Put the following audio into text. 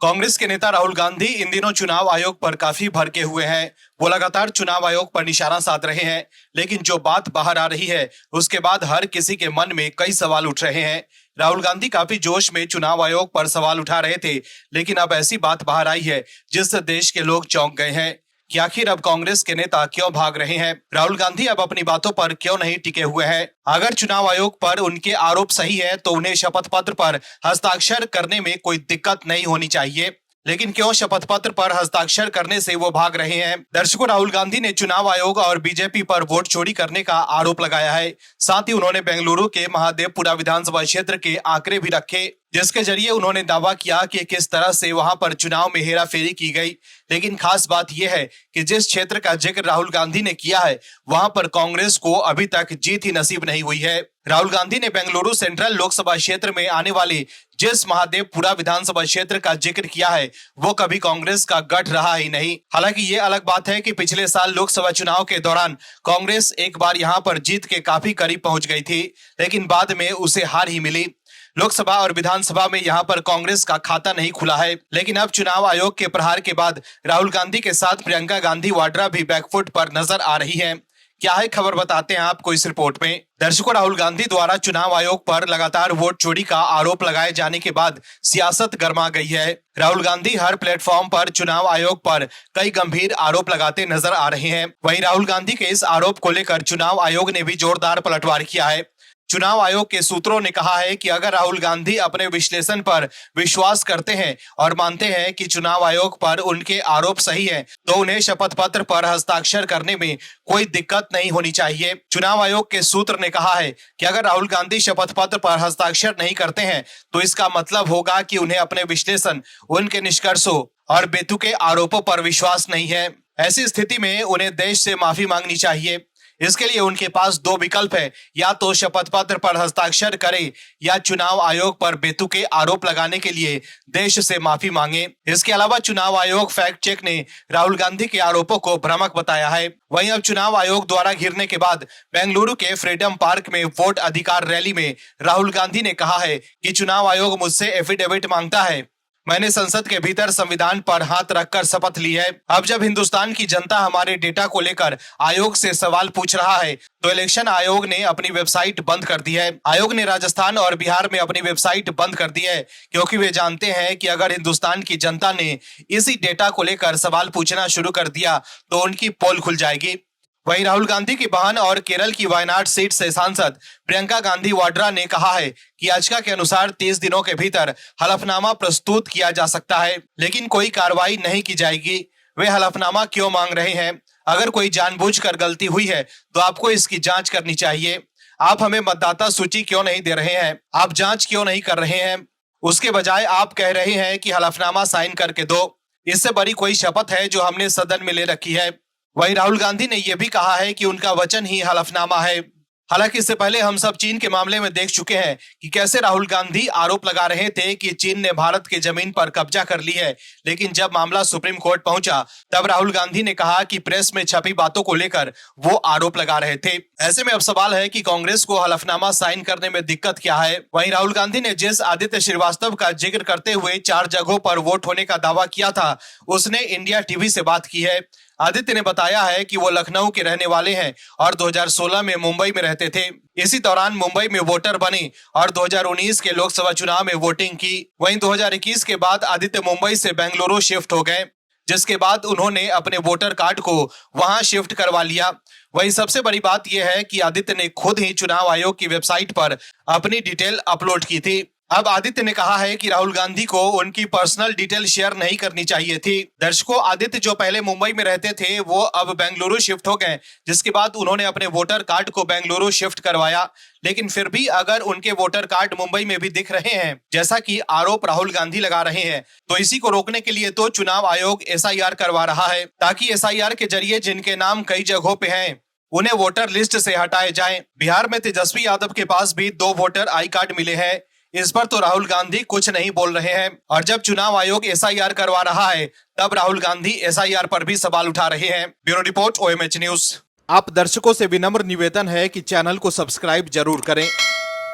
कांग्रेस के नेता राहुल गांधी इन दिनों चुनाव आयोग पर काफी भड़के हुए हैं। वो लगातार चुनाव आयोग पर निशाना साध रहे हैं, लेकिन जो बात बाहर आ रही है उसके बाद हर किसी के मन में कई सवाल उठ रहे हैं। राहुल गांधी काफी जोश में चुनाव आयोग पर सवाल उठा रहे थे, लेकिन अब ऐसी बात बाहर आई है जिससे देश के लोग चौंक गए हैं कि आखिर अब कांग्रेस के नेता क्यों भाग रहे हैं। राहुल गांधी अब अपनी बातों पर क्यों नहीं टिके हुए हैं। अगर चुनाव आयोग पर उनके आरोप सही है तो उन्हें शपथ पत्र पर हस्ताक्षर करने में कोई दिक्कत नहीं होनी चाहिए, लेकिन क्यों शपथ पत्र पर हस्ताक्षर करने से वो भाग रहे हैं। दर्शकों, राहुल गांधी ने चुनाव आयोग और बीजेपी पर वोट चोरी करने का आरोप लगाया है। साथ ही उन्होंने बेंगलुरु के महादेवपुरा विधानसभा क्षेत्र के आंकड़े भी रखे, जिसके जरिए उन्होंने दावा किया कि किस तरह से वहां पर चुनाव में हेराफेरी की गई। लेकिन खास बात यह है कि जिस क्षेत्र का जिक्र राहुल गांधी ने किया है वहां पर कांग्रेस को अभी तक जीत ही नसीब नहीं हुई है। राहुल गांधी ने बेंगलुरु सेंट्रल लोकसभा क्षेत्र में आने वाले जिस महादेवपुरा विधानसभा क्षेत्र का जिक्र किया है वो कभी कांग्रेस का गढ़ रहा ही नहीं। हालांकि ये अलग बात है कि पिछले साल लोकसभा चुनाव के दौरान कांग्रेस एक बार यहां पर जीत के काफी करीब पहुंच गई थी, लेकिन बाद में उसे हार ही मिली। लोकसभा और विधानसभा में यहां पर कांग्रेस का खाता नहीं खुला है, लेकिन अब चुनाव आयोग के प्रहार के बाद राहुल गांधी के साथ प्रियंका गांधी वाड्रा भी बैकफुट पर नजर आ रही हैं। क्या है खबर, बताते हैं आपको इस रिपोर्ट में। दर्शकों, राहुल गांधी द्वारा चुनाव आयोग पर लगातार वोट चोरी का आरोप लगाए जाने के बाद सियासत गर्मा गई है। राहुल गांधी हर प्लेटफॉर्म पर चुनाव आयोग पर कई गंभीर आरोप लगाते नजर आ रहे हैं। वहीं राहुल गांधी के इस आरोप को लेकर चुनाव आयोग ने भी जोरदार पलटवार किया है। चुनाव आयोग के सूत्रों ने कहा है कि अगर राहुल गांधी अपने विश्लेषण पर विश्वास करते हैं और मानते हैं कि चुनाव आयोग पर उनके आरोप सही है तो उन्हें शपथ पत्र पर हस्ताक्षर करने में कोई दिक्कत नहीं होनी चाहिए। चुनाव आयोग के सूत्र ने कहा है कि अगर राहुल गांधी शपथ पत्र पर हस्ताक्षर नहीं करते हैं तो इसका मतलब होगा कि उन्हें अपने विश्लेषण, उनके निष्कर्षों और बेतुके आरोपों पर विश्वास नहीं है। ऐसी स्थिति में उन्हें देश से माफी मांगनी चाहिए। इसके लिए उनके पास दो विकल्प है, या तो शपथ पत्र पर हस्ताक्षर करें या चुनाव आयोग पर बेतुके आरोप लगाने के लिए देश से माफी मांगे। इसके अलावा चुनाव आयोग फैक्ट चेक ने राहुल गांधी के आरोपों को भ्रामक बताया है। वहीं अब चुनाव आयोग द्वारा घिरने के बाद बेंगलुरु के फ्रीडम पार्क में वोट अधिकार रैली में राहुल गांधी ने कहा है कि चुनाव आयोग मुझसे एफिडेविट मांगता है। मैंने संसद के भीतर संविधान पर हाथ रखकर शपथ ली है। अब जब हिंदुस्तान की जनता हमारे डेटा को लेकर आयोग से सवाल पूछ रहा है तो इलेक्शन आयोग ने अपनी वेबसाइट बंद कर दी है। आयोग ने राजस्थान और बिहार में अपनी वेबसाइट बंद कर दी है, क्योंकि वे जानते हैं कि अगर हिंदुस्तान की जनता ने इसी डेटा को लेकर सवाल पूछना शुरू कर दिया तो उनकी पोल खुल जाएगी। वहीं राहुल गांधी की बहन और केरल की वायनाड सीट से सांसद प्रियंका गांधी वाड्रा ने कहा है कि याचिका के अनुसार 30 दिनों के भीतर हलफनामा प्रस्तुत किया जा सकता है, लेकिन कोई कार्रवाई नहीं की जाएगी। वे हलफनामा क्यों मांग रहे हैं? अगर कोई जानबूझकर गलती हुई है तो आपको इसकी जांच करनी चाहिए। आप हमें मतदाता सूची क्यों नहीं दे रहे हैं? आप जांच क्यों नहीं कर रहे हैं? उसके बजाय आप कह रहे हैं कि हलफनामा साइन करके दो। इससे बड़ी कोई शपथ है जो हमने सदन में ले रखी है। वहीं राहुल गांधी ने यह भी कहा है कि उनका वचन ही हलफनामा है। हालांकि इससे पहले हम सब चीन के मामले में देख चुके हैं कि कैसे राहुल गांधी आरोप लगा रहे थे कि चीन ने भारत की जमीन पर कब्जा कर ली है, लेकिन जब मामला सुप्रीम कोर्ट पहुंचा तब राहुल गांधी ने कहा कि प्रेस में छपी बातों को लेकर वो आरोप लगा रहे थे। ऐसे में अब सवाल है कि कांग्रेस को हलफनामा साइन करने में दिक्कत क्या है। वहीं राहुल गांधी ने जिस आदित्य श्रीवास्तव का जिक्र करते हुए 4 जगहों पर वोट होने का दावा किया था, उसने इंडिया टीवी से बात की है। आदित्य ने बताया है कि वो लखनऊ के रहने वाले हैं और 2016 में मुंबई में रहते थे। इसी दौरान मुंबई में वोटर बने और 2019 के लोकसभा चुनाव में वोटिंग की। वहीं 2021 के बाद आदित्य मुंबई से बेंगलुरु शिफ्ट हो गए, जिसके बाद उन्होंने अपने वोटर कार्ड को वहां शिफ्ट करवा लिया। वहीं सबसे बड़ी बात यह है कि आदित्य ने खुद ही चुनाव आयोग की वेबसाइट पर अपनी डिटेल अपलोड की थी। अब आदित्य ने कहा है कि राहुल गांधी को उनकी पर्सनल डिटेल शेयर नहीं करनी चाहिए थी। दर्शकों, आदित्य जो पहले मुंबई में रहते थे वो अब बेंगलुरु शिफ्ट हो गए, जिसके बाद उन्होंने अपने वोटर कार्ड को बेंगलुरु शिफ्ट करवाया। लेकिन फिर भी अगर उनके वोटर कार्ड मुंबई में भी दिख रहे हैं, जैसा कि आरोप राहुल गांधी लगा रहे हैं, तो इसी को रोकने के लिए तो चुनाव आयोग SIR करवा रहा है, ताकि SIR के जरिए जिनके नाम कई जगहों पे हैं उन्हें वोटर लिस्ट से हटाए जाएं। बिहार में तेजस्वी यादव के पास भी 2 वोटर आई कार्ड मिले हैं। इस पर तो राहुल गांधी कुछ नहीं बोल रहे हैं, और जब चुनाव आयोग SIR करवा रहा है तब राहुल गांधी SIR पर भी सवाल उठा रहे हैं। Bureau report, OMH news. आप दर्शकों से विनम्र निवेदन है कि चैनल को सब्सक्राइब जरूर करें